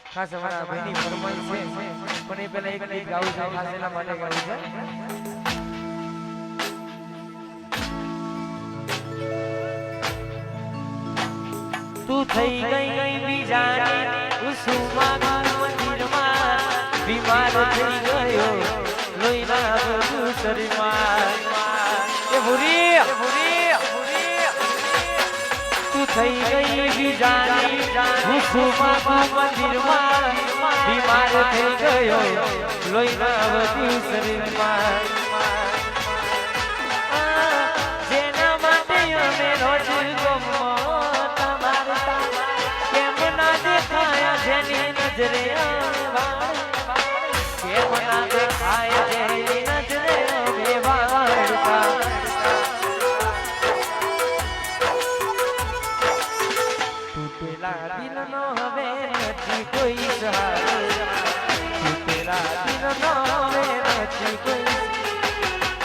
ખાસ અમારા ભાઈની ફરમાઈશ છે પણ એ પહેલા એક ગીત ગાવું છે ખાસ એના માટે ગાવું છે તું થઈ ગઈ બીજાની ઉસુમાં મંદિરમાં બીમાર થઈ ગયો લોહીના બધું શરીરમાં એ ભૂરી તું થઈ ગઈ બીજાની ઉસુમાં મંદિરમાં બીમાર થઈ ગયો લોહીના બધું શરીરમાં જેના માટે અમે રોજ જેની નજરે કેમ ના દેખાય જેની નજરે બેવાડતા તૂટેલા દિલનો હવે નથી કોઈ સહારો તૂટેલા દિલનો હવે નથી કોઈ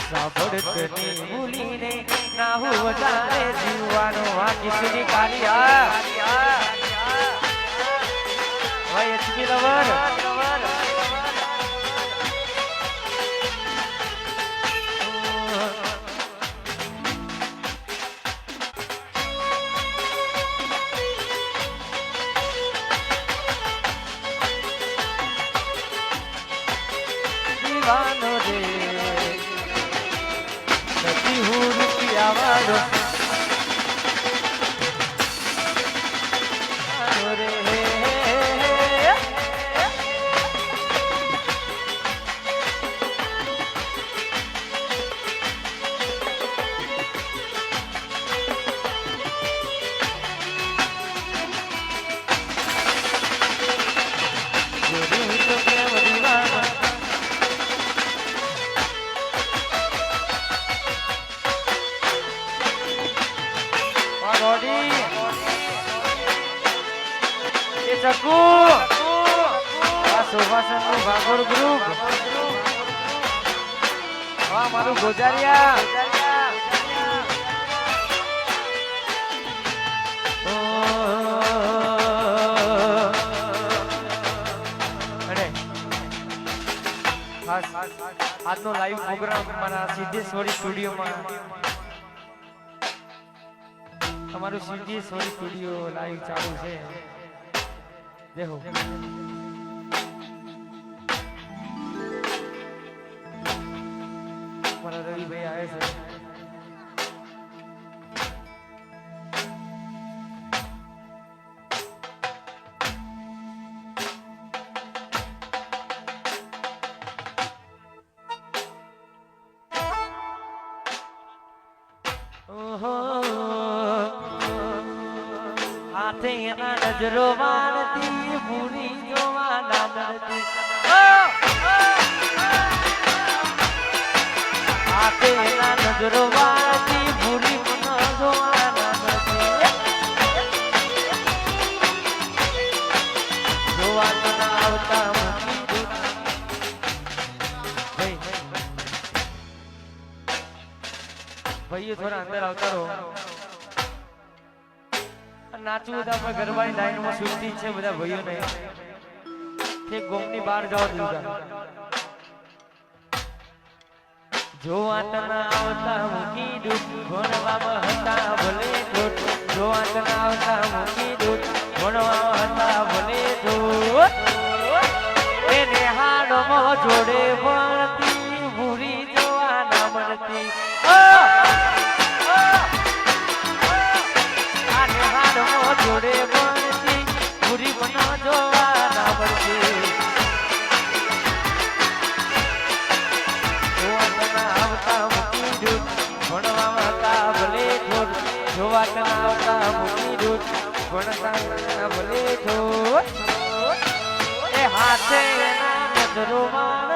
સાંભળતની ભૂલીને ના હું વધારે જીવવાનો આ કિસની કાલિયા Vai, HP Lover. Divano de Nati hu rupiya walo Aku Asuhasan Bangor Group Wah maru Gojaria અરે ખાસ આજનો લાઈવ પ્રોગ્રામ મારા સિદ્ધેશ્વરી સ્ટુડિયોમાં તમારું સિદ્ધેશ્વરી સ્ટુડિયો લાઈવ ચાલુ છે देखो हमारा रवि भाई आए सर हाथे ना नजरो वारती पूरी जोवाना डरती हाथे ना नजरो वारती पूरी जोवाना डरती जोवाना आवता भाई थोड़ा अंदर आवता रहो नाचू था पर गरबाई लाइन में सुनती छे બધા ભાઈઓને કે ગોમની બહાર જાવ દીધા જો આતના આવતા મુકી દૂત ભણવામાં હતા ભલે દૂત જો આતના આવતા મુકી દૂત ભણવામાં હતા ભલે દૂત એને હાડમાં જોડે વળતી ભૂરી જોવા ના મળતી જોડે બનતી પૂરી બનો જોવા ના મળતી જોવા આવતા મૂકી દૂધ ભણવામાં હતા ભલે ઠોઠ જોવા આવતા મૂકી દૂધ ભણતા ભલે ઠોઠ એ હાથે નજરો માર